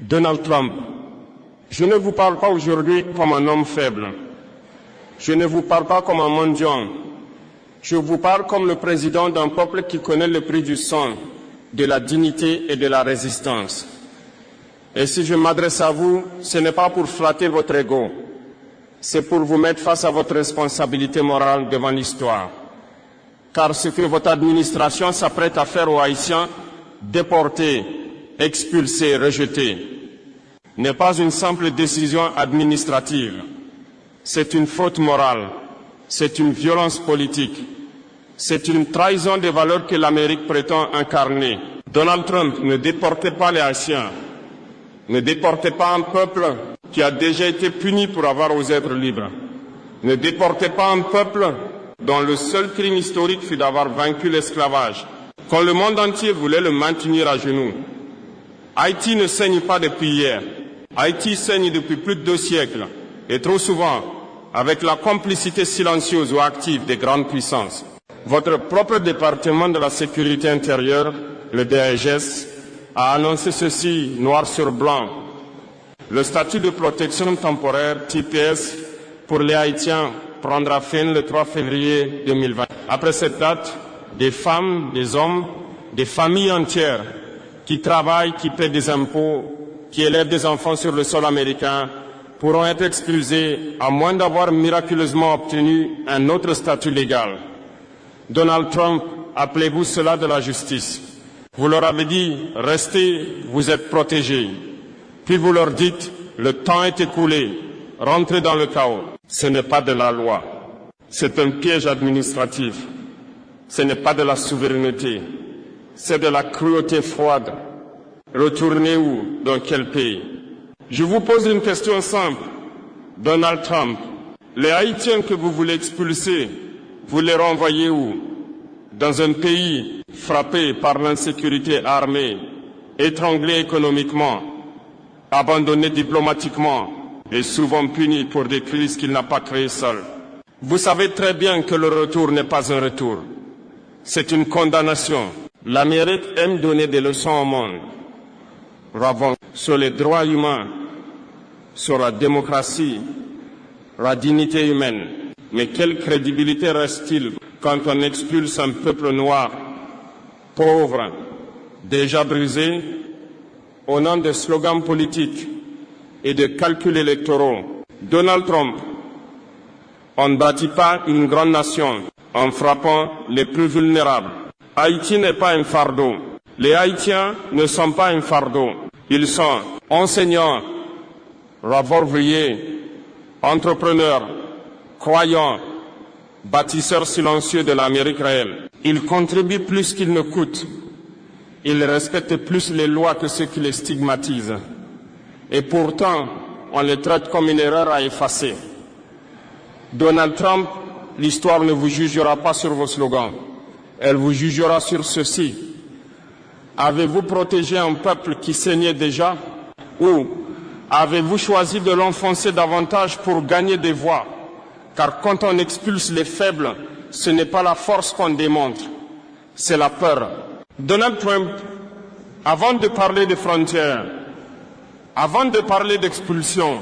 Donald Trump, je ne vous parle pas aujourd'hui comme un homme faible. Je ne vous parle pas comme un mendiant. Je vous parle comme le président d'un peuple qui connaît le prix du sang, de la dignité et de la résistance. Et si je m'adresse à vous, ce n'est pas pour flatter votre ego, c'est pour vous mettre face à votre responsabilité morale devant l'histoire. Car ce que votre administration s'apprête à faire aux Haïtiens, déportés, expulsés, rejetés, n'est pas une simple décision administrative. C'est une faute morale, c'est une violence politique, c'est une trahison des valeurs que l'Amérique prétend incarner. Donald Trump, ne déportez pas les Haïtiens, ne déportez pas un peuple qui a déjà été puni pour avoir osé être libre. Ne déportez pas un peuple dont le seul crime historique fut d'avoir vaincu l'esclavage, quand le monde entier voulait le maintenir à genoux. Haïti ne saigne pas depuis hier. Haïti saigne depuis plus de 2 siècles, et trop souvent avec la complicité silencieuse ou active des grandes puissances. Votre propre département de la sécurité intérieure, le DHS, a annoncé ceci noir sur blanc. Le statut de protection temporaire, TPS, pour les Haïtiens prendra fin le 3 février 2020. Après cette date, des femmes, des hommes, des familles entières qui travaillent, qui paient des impôts, qui élèvent des enfants sur le sol américain, pourront être expulsés à moins d'avoir miraculeusement obtenu un autre statut légal. Donald Trump, appelez-vous cela de la justice. Vous leur avez dit, restez, vous êtes protégés. Puis vous leur dites, le temps est écoulé, rentrez dans le chaos. Ce n'est pas de la loi, c'est un piège administratif. Ce n'est pas de la souveraineté, c'est de la cruauté froide. Retournez où? Dans quel pays? Je vous pose une question simple. Donald Trump, les Haïtiens que vous voulez expulser, vous les renvoyez où? Dans un pays frappé par l'insécurité armée, étranglé économiquement, abandonné diplomatiquement et souvent puni pour des crises qu'il n'a pas créées seul. Vous savez très bien que le retour n'est pas un retour. C'est une condamnation. L'Amérique aime donner des leçons au monde. Ravant sur les droits humains, sur la démocratie, la dignité humaine. Mais quelle crédibilité reste-t-il quand on expulse un peuple noir, pauvre, déjà brisé, au nom de slogans politiques et de calculs électoraux? Donald Trump, on ne bâtit pas une grande nation en frappant les plus vulnérables. Haïti n'est pas un fardeau. Les Haïtiens ne sont pas un fardeau. Ils sont enseignants, ouvriers, entrepreneurs, croyants, bâtisseurs silencieux de l'Amérique réelle. Ils contribuent plus qu'ils ne coûtent. Ils respectent plus les lois que ceux qui les stigmatisent. Et pourtant, on les traite comme une erreur à effacer. Donald Trump, l'histoire ne vous jugera pas sur vos slogans. Elle vous jugera sur ceci. Avez-vous protégé un peuple qui saignait déjà? Ou avez-vous choisi de l'enfoncer davantage pour gagner des voix? Car quand on expulse les faibles, ce n'est pas la force qu'on démontre, c'est la peur. Donald Trump, avant de parler de frontières, avant de parler d'expulsion,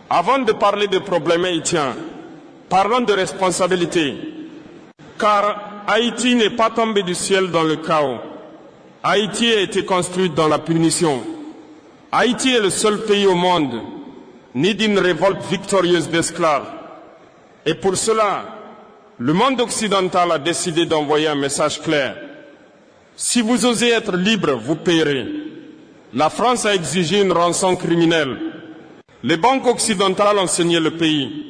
avant de parler de problèmes haïtiens, parlons de responsabilité. Car Haïti n'est pas tombé du ciel dans le chaos. Haïti a été construite dans la punition. Haïti est le seul pays au monde, né d'une révolte victorieuse d'esclaves. Et pour cela, le monde occidental a décidé d'envoyer un message clair. Si vous osez être libre, vous paierez. La France a exigé une rançon criminelle. Les banques occidentales ont saigné le pays.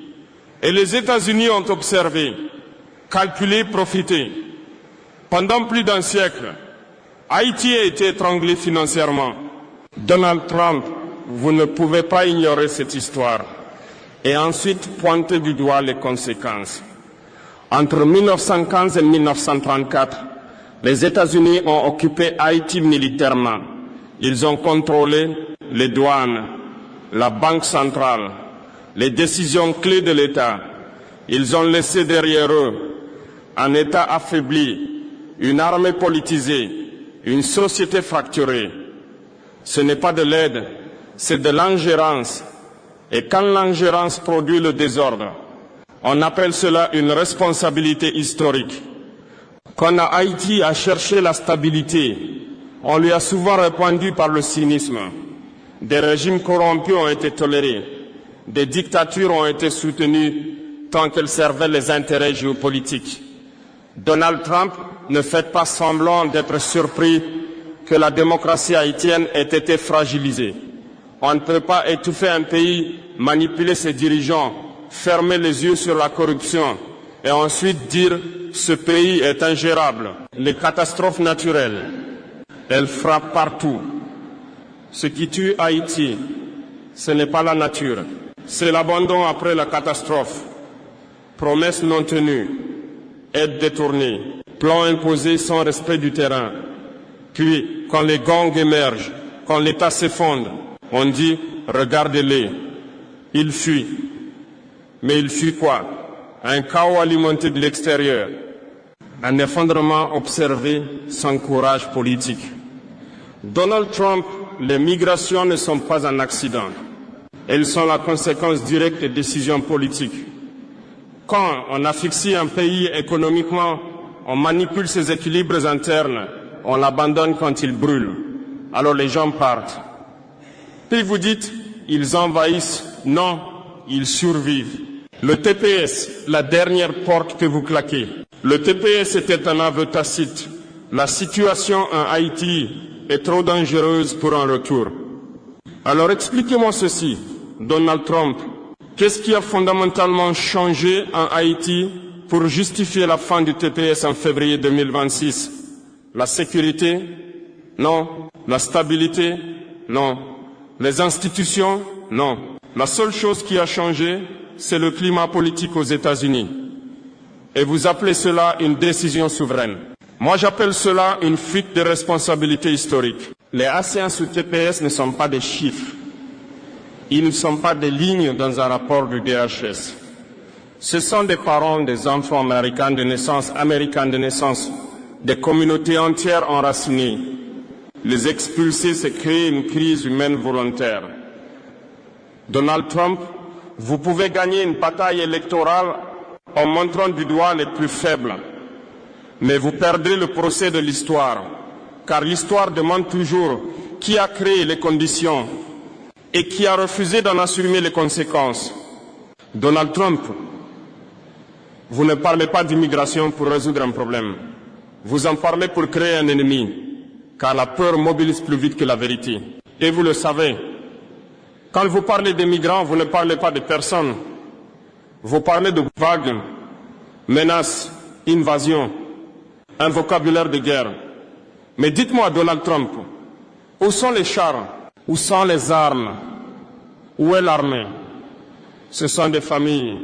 Et les États-Unis ont observé, calculé, profité. Pendant plus d'un siècle, Haïti a été étranglé financièrement. Donald Trump, vous ne pouvez pas ignorer cette histoire et ensuite pointer du doigt les conséquences. Entre 1915 et 1934, les États-Unis ont occupé Haïti militairement. Ils ont contrôlé les douanes, la banque centrale, les décisions clés de l'État. Ils ont laissé derrière eux un État affaibli, une armée politisée, une société fracturée. Ce n'est pas de l'aide, c'est de l'ingérence. Et quand l'ingérence produit le désordre, on appelle cela une responsabilité historique. Quand Haïti a cherché la stabilité, on lui a souvent répondu par le cynisme. Des régimes corrompus ont été tolérés, des dictatures ont été soutenues tant qu'elles servaient les intérêts géopolitiques. Donald Trump ne fait pas semblant d'être surpris que la démocratie haïtienne ait été fragilisée. On ne peut pas étouffer un pays, manipuler ses dirigeants, fermer les yeux sur la corruption et ensuite dire « ce pays est ingérable ». Les catastrophes naturelles, elles frappent partout. Ce qui tue Haïti, ce n'est pas la nature, c'est l'abandon après la catastrophe. Promesses non tenues, aides détournées, plans imposés sans respect du terrain. Puis, quand les gangs émergent, quand l'État s'effondre, on dit « regardez-les, ils fuient ». Mais ils fuient quoi? Un chaos alimenté de l'extérieur, un effondrement observé sans courage politique. Donald Trump, les migrations ne sont pas un accident. Elles sont la conséquence directe des décisions politiques. Quand on asphyxie un pays économiquement, on manipule ses équilibres internes, on l'abandonne quand il brûle. Alors les gens partent. Puis vous dites, ils envahissent. Non, ils survivent. Le TPS, la dernière porte que vous claquez. Le TPS était un aveu tacite. La situation en Haïti est trop dangereuse pour un retour. Alors expliquez-moi ceci, Donald Trump. Qu'est-ce qui a fondamentalement changé en Haïti pour justifier la fin du TPS en février 2026? La sécurité? Non. La stabilité? Non. Les institutions? Non. La seule chose qui a changé, c'est le climat politique aux États-Unis. Et vous appelez cela une décision souveraine. Moi, j'appelle cela une fuite de responsabilité historique. Les assaillants sous TPS ne sont pas des chiffres. Ils ne sont pas des lignes dans un rapport du DHS. Ce sont des parents des enfants américains de naissance, des communautés entières enracinées. Les expulser, c'est créer une crise humaine volontaire. Donald Trump, vous pouvez gagner une bataille électorale en montrant du doigt les plus faibles. Mais vous perdrez le procès de l'histoire, car l'histoire demande toujours qui a créé les conditions et qui a refusé d'en assumer les conséquences. Donald Trump, vous ne parlez pas d'immigration pour résoudre un problème. Vous en parlez pour créer un ennemi, car la peur mobilise plus vite que la vérité. Et vous le savez, quand vous parlez des migrants, vous ne parlez pas de personnes. Vous parlez de vagues, menaces, invasions, un vocabulaire de guerre. Mais dites-moi, Donald Trump, où sont les chars? Où sont les armes? Où est l'armée? Ce sont des familles,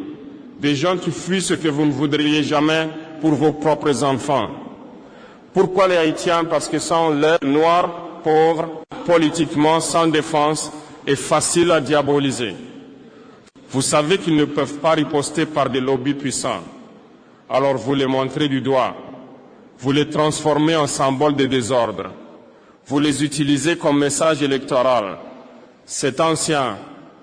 des gens qui fuient ce que vous ne voudriez jamais pour vos propres enfants. Pourquoi les Haïtiens? Parce qu'ils sont laids, noirs, pauvres, politiquement sans défense et faciles à diaboliser. Vous savez qu'ils ne peuvent pas riposter par des lobbies puissants. Alors vous les montrez du doigt. Vous les transformez en symboles de désordre. Vous les utilisez comme message électoral. C'est ancien,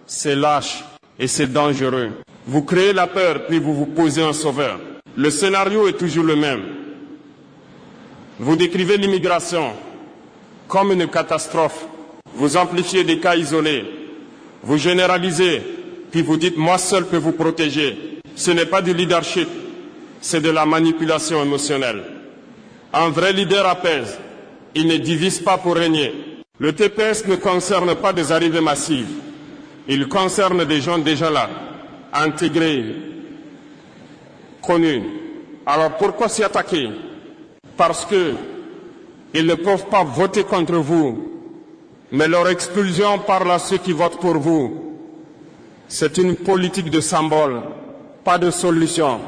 c'est lâche et c'est dangereux. Vous créez la peur, puis vous vous posez un sauveur. Le scénario est toujours le même. Vous décrivez l'immigration comme une catastrophe. Vous amplifiez des cas isolés. Vous généralisez, puis vous dites « moi seul peux vous protéger ». Ce n'est pas du leadership, c'est de la manipulation émotionnelle. Un vrai leader apaise. Il ne divise pas pour régner. Le TPS ne concerne pas des arrivées massives. Il concerne des gens déjà là, intégrés, connus. Alors pourquoi s'y attaquer? Parce qu'ils ne peuvent pas voter contre vous, mais leur expulsion parle à ceux qui votent pour vous. C'est une politique de symbole, pas de solution.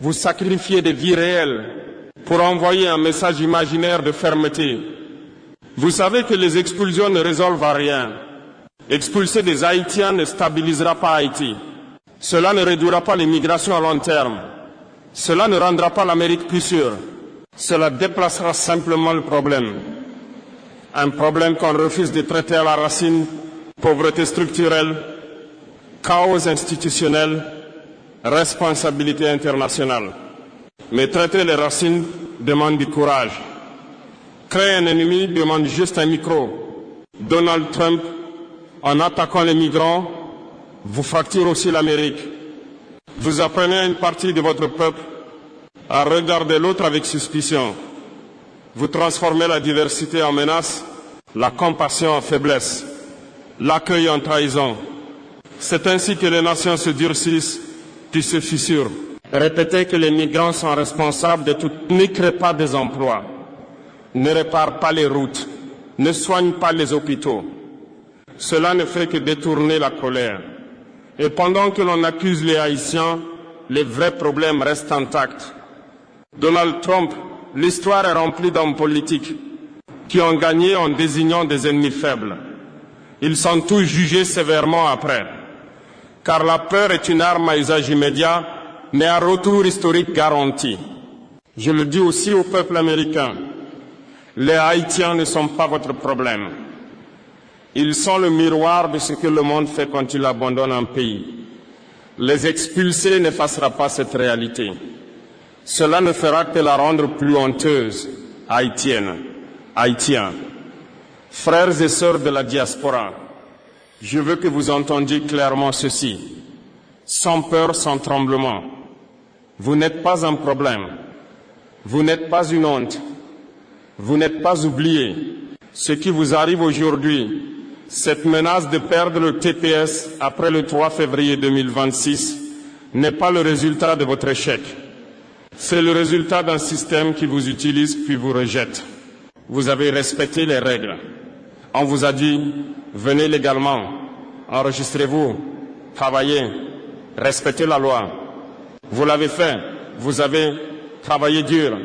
Vous sacrifiez des vies réelles pour envoyer un message imaginaire de fermeté. Vous savez que les expulsions ne résolvent rien. Expulser des Haïtiens ne stabilisera pas Haïti. Cela ne réduira pas les migrations à long terme. Cela ne rendra pas l'Amérique plus sûre. Cela déplacera simplement le problème. Un problème qu'on refuse de traiter à la racine, pauvreté structurelle, chaos institutionnel, responsabilité internationale. Mais traiter les racines demande du courage. Créer un ennemi demande juste un micro. Donald Trump, en attaquant les migrants, vous fracture aussi l'Amérique. Vous apprenez à une partie de votre peuple à regarder l'autre avec suspicion. Vous transformez la diversité en menace, la compassion en faiblesse, l'accueil en trahison. C'est ainsi que les nations se durcissent, puis se fissurent. Répétez que les migrants sont responsables de tout. Ne créez pas des emplois, ne répare pas les routes, ne soigne pas les hôpitaux. Cela ne fait que détourner la colère. Et pendant que l'on accuse les Haïtiens, les vrais problèmes restent intacts. Donald Trump, l'histoire est remplie d'hommes politiques qui ont gagné en désignant des ennemis faibles. Ils sont tous jugés sévèrement après. Car la peur est une arme à usage immédiat, mais à retour historique garanti. Je le dis aussi au peuple américain. Les Haïtiens ne sont pas votre problème. Ils sont le miroir de ce que le monde fait quand il abandonne un pays. Les expulser n'effacera pas cette réalité. Cela ne fera que la rendre plus honteuse, haïtienne, haïtien. Frères et sœurs de la diaspora, je veux que vous entendiez clairement ceci. Sans peur, sans tremblement. Vous n'êtes pas un problème. Vous n'êtes pas une honte. Vous n'êtes pas oublié. Ce qui vous arrive aujourd'hui, cette menace de perdre le TPS après le 3 février 2026, n'est pas le résultat de votre échec. C'est le résultat d'un système qui vous utilise puis vous rejette. Vous avez respecté les règles. On vous a dit, venez légalement, enregistrez-vous, travaillez, respectez la loi. Vous l'avez fait, vous avez travaillé dur,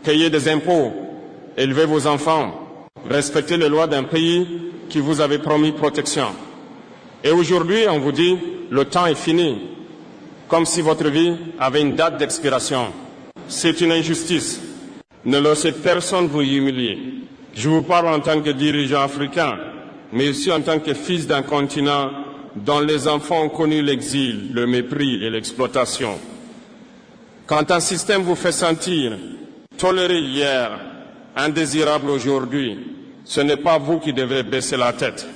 payé des impôts, élevé vos enfants, respectez les lois d'un pays qui vous avait promis protection. Et aujourd'hui, on vous dit, le temps est fini, comme si votre vie avait une date d'expiration. C'est une injustice. Ne laissez personne vous humilier. Je vous parle en tant que dirigeant africain, mais aussi en tant que fils d'un continent dont les enfants ont connu l'exil, le mépris et l'exploitation. Quand un système vous fait sentir toléré hier, indésirable aujourd'hui, ce n'est pas vous qui devez baisser la tête.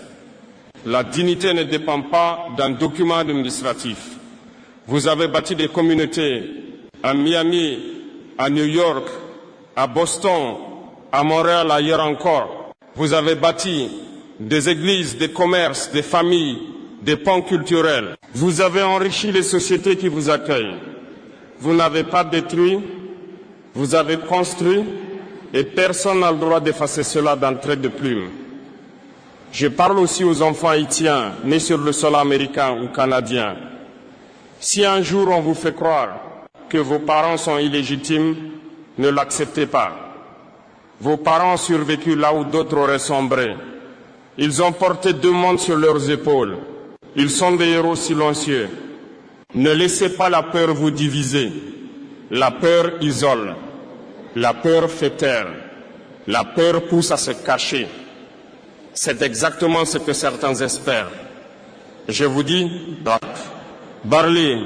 La dignité ne dépend pas d'un document administratif. Vous avez bâti des communautés à Miami, à New York, à Boston, à Montréal, ailleurs encore. Vous avez bâti des églises, des commerces, des familles, des ponts culturels. Vous avez enrichi les sociétés qui vous accueillent. Vous n'avez pas détruit, vous avez construit, et personne n'a le droit d'effacer cela d'un trait de plume. Je parle aussi aux enfants haïtiens, nés sur le sol américain ou canadien. Si un jour on vous fait croire que vos parents sont illégitimes, ne l'acceptez pas. Vos parents ont survécu là où d'autres auraient sombré. Ils ont porté 2 mondes sur leurs épaules. Ils sont des héros silencieux. Ne laissez pas la peur vous diviser. La peur isole. La peur fait taire. La peur pousse à se cacher. C'est exactement ce que certains espèrent. Je vous dis, parlez,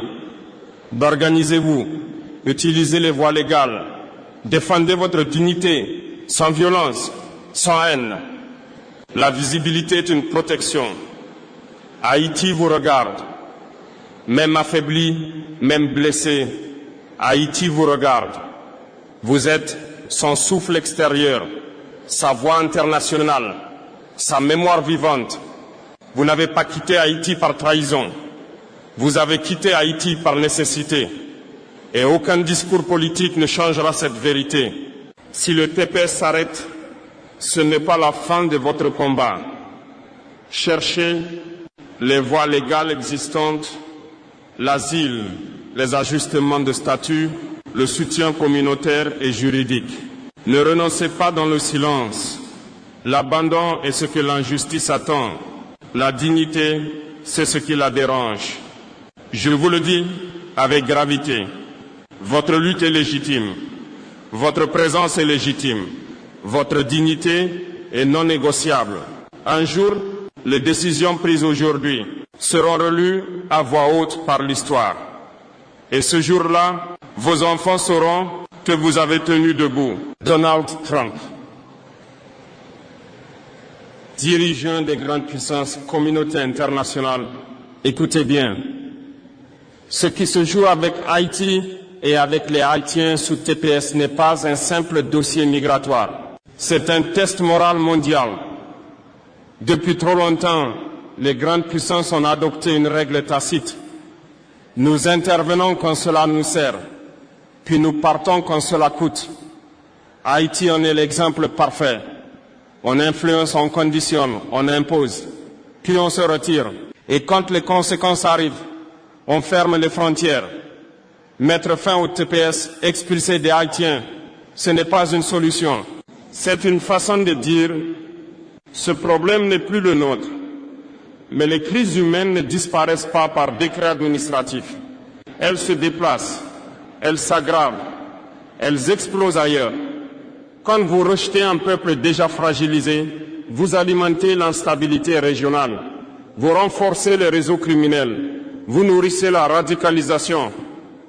organisez-vous, utilisez les voies légales, défendez votre dignité, sans violence, sans haine. La visibilité est une protection. Haïti vous regarde. Même affaibli, même blessé, Haïti vous regarde. Vous êtes son souffle extérieur, sa voix internationale, sa mémoire vivante. Vous n'avez pas quitté Haïti par trahison. Vous avez quitté Haïti par nécessité. Et aucun discours politique ne changera cette vérité. Si le TPS s'arrête, ce n'est pas la fin de votre combat. Cherchez les voies légales existantes, l'asile, les ajustements de statut, le soutien communautaire et juridique. Ne renoncez pas dans le silence. L'abandon est ce que l'injustice attend. La dignité, c'est ce qui la dérange. Je vous le dis avec gravité. Votre lutte est légitime. Votre présence est légitime. Votre dignité et non négociable. Un jour, les décisions prises aujourd'hui seront relues à voix haute par l'histoire. Et ce jour-là, vos enfants sauront que vous avez tenu debout. Donald Trump, dirigeant des grandes puissances, communauté internationale, écoutez bien. Ce qui se joue avec Haïti et avec les Haïtiens sous TPS n'est pas un simple dossier migratoire. C'est un test moral mondial. Depuis trop longtemps, les grandes puissances ont adopté une règle tacite. Nous intervenons quand cela nous sert, puis nous partons quand cela coûte. Haïti en est l'exemple parfait. On influence, on conditionne, on impose, puis on se retire. Et quand les conséquences arrivent, on ferme les frontières. Mettre fin au TPS, expulser des Haïtiens, ce n'est pas une solution. C'est une façon de dire, ce problème n'est plus le nôtre. Mais les crises humaines ne disparaissent pas par décret administratif. Elles se déplacent, elles s'aggravent, elles explosent ailleurs. Quand vous rejetez un peuple déjà fragilisé, vous alimentez l'instabilité régionale, vous renforcez les réseaux criminels, vous nourrissez la radicalisation,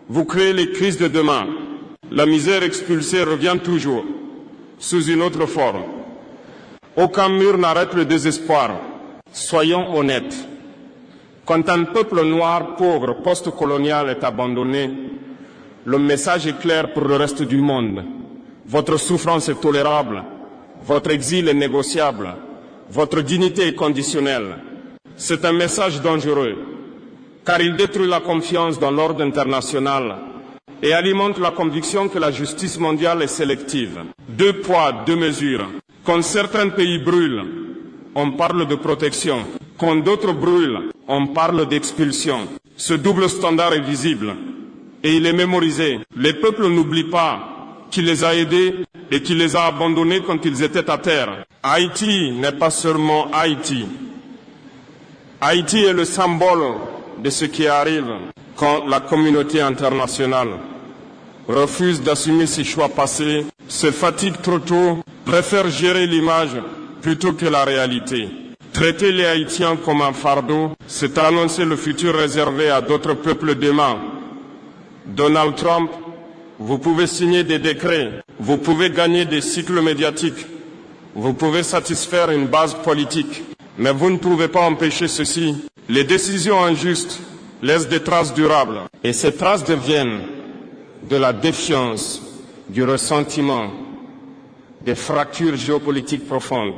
vous créez les crises de demain. La misère expulsée revient toujours, sous une autre forme. Aucun mur n'arrête le désespoir. Soyons honnêtes. Quand un peuple noir, pauvre, post-colonial est abandonné, le message est clair pour le reste du monde. Votre souffrance est tolérable, votre exil est négociable, votre dignité est conditionnelle. C'est un message dangereux, car il détruit la confiance dans l'ordre international et alimente la conviction que la justice mondiale est sélective. 2 poids, 2 mesures. Quand certains pays brûlent, on parle de protection. Quand d'autres brûlent, on parle d'expulsion. Ce double standard est visible et il est mémorisé. Les peuples n'oublient pas qui les a aidés et qui les a abandonnés quand ils étaient à terre. Haïti n'est pas seulement Haïti. Haïti est le symbole de ce qui arrive quand la communauté internationale refuse d'assumer ses choix passés, se fatigue trop tôt, préfère gérer l'image plutôt que la réalité. Traiter les Haïtiens comme un fardeau, c'est annoncer le futur réservé à d'autres peuples demain. Donald Trump, vous pouvez signer des décrets, vous pouvez gagner des cycles médiatiques, vous pouvez satisfaire une base politique, mais vous ne pouvez pas empêcher ceci. Les décisions injustes laissent des traces durables, et ces traces deviennent de la défiance, du ressentiment, des fractures géopolitiques profondes.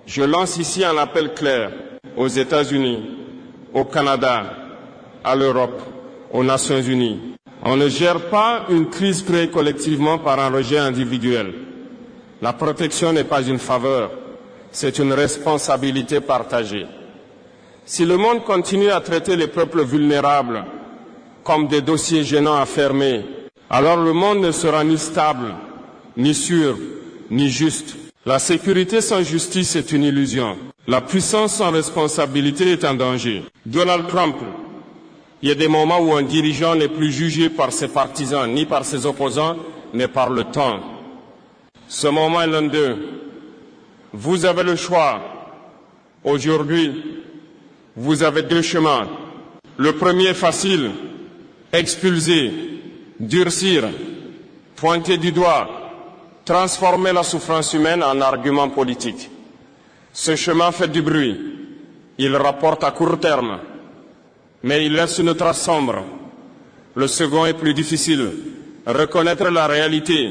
Je lance ici un appel clair aux États-Unis, au Canada, à l'Europe, aux Nations Unies. On ne gère pas une crise créée collectivement par un rejet individuel. La protection n'est pas une faveur, c'est une responsabilité partagée. Si le monde continue à traiter les peuples vulnérables comme des dossiers gênants à fermer, alors le monde ne sera ni stable, ni sûr, ni juste. La sécurité sans justice est une illusion. La puissance sans responsabilité est un danger. Donald Trump, il y a des moments où un dirigeant n'est plus jugé par ses partisans, ni par ses opposants, mais par le temps. Ce moment est l'un d'eux. Vous avez le choix. Aujourd'hui, vous avez 2 chemins. Le premier est facile. Expulser, durcir, pointer du doigt, transformer la souffrance humaine en argument politique. Ce chemin fait du bruit. Il rapporte à court terme, mais il laisse une trace sombre. Le second est plus difficile. Reconnaître la réalité,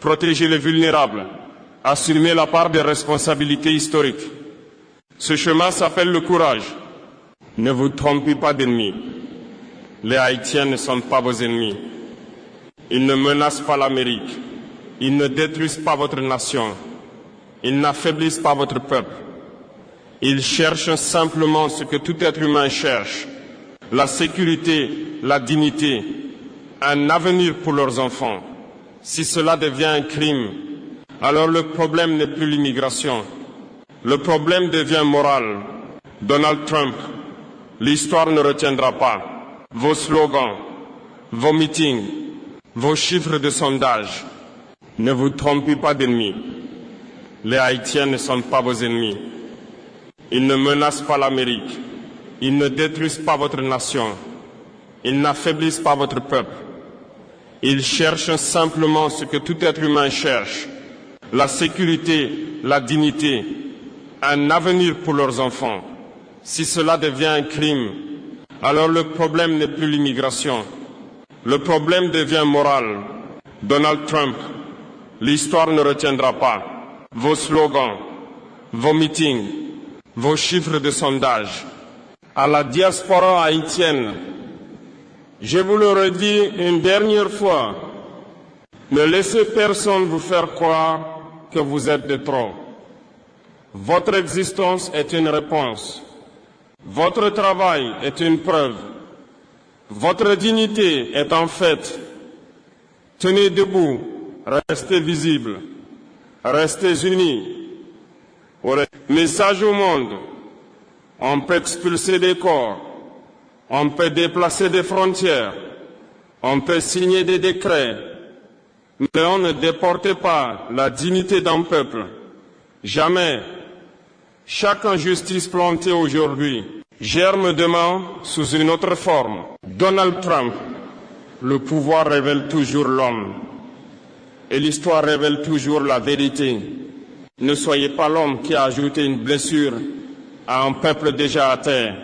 protéger les vulnérables, assumer la part des responsabilités historiques. Ce chemin s'appelle le courage. Ne vous trompez pas d'ennemis. Les Haïtiens ne sont pas vos ennemis. Ils ne menacent pas l'Amérique. Ils ne détruisent pas votre nation. Ils n'affaiblissent pas votre peuple. Ils cherchent simplement ce que tout être humain cherche. La sécurité, la dignité, un avenir pour leurs enfants. Si cela devient un crime, alors le problème n'est plus l'immigration. Le problème devient moral. Donald Trump, l'histoire ne retiendra pas vos slogans, vos meetings, vos chiffres de sondage. Ne vous trompez pas d'ennemis. Les Haïtiens ne sont pas vos ennemis. Ils ne menacent pas l'Amérique. Ils ne détruisent pas votre nation. Ils n'affaiblissent pas votre peuple. Ils cherchent simplement ce que tout être humain cherche, la sécurité, la dignité, un avenir pour leurs enfants. Si cela devient un crime, alors le problème n'est plus l'immigration. Le problème devient moral. Donald Trump, l'histoire ne retiendra pas vos slogans, vos meetings, vos chiffres de sondage. À la diaspora haïtienne, je vous le redis une dernière fois, ne laissez personne vous faire croire que vous êtes de trop. Votre existence est une réponse. Votre travail est une preuve. Votre dignité est en fait. Tenez debout, restez visibles, restez unis. Message au monde, on peut expulser des corps, on peut déplacer des frontières, on peut signer des décrets, mais on ne déporte pas la dignité d'un peuple. Jamais. Chaque injustice plantée aujourd'hui germe demain sous une autre forme. Donald Trump, le pouvoir révèle toujours l'homme et l'histoire révèle toujours la vérité. Ne soyez pas l'homme qui a ajouté une blessure à un peuple déjà à terre.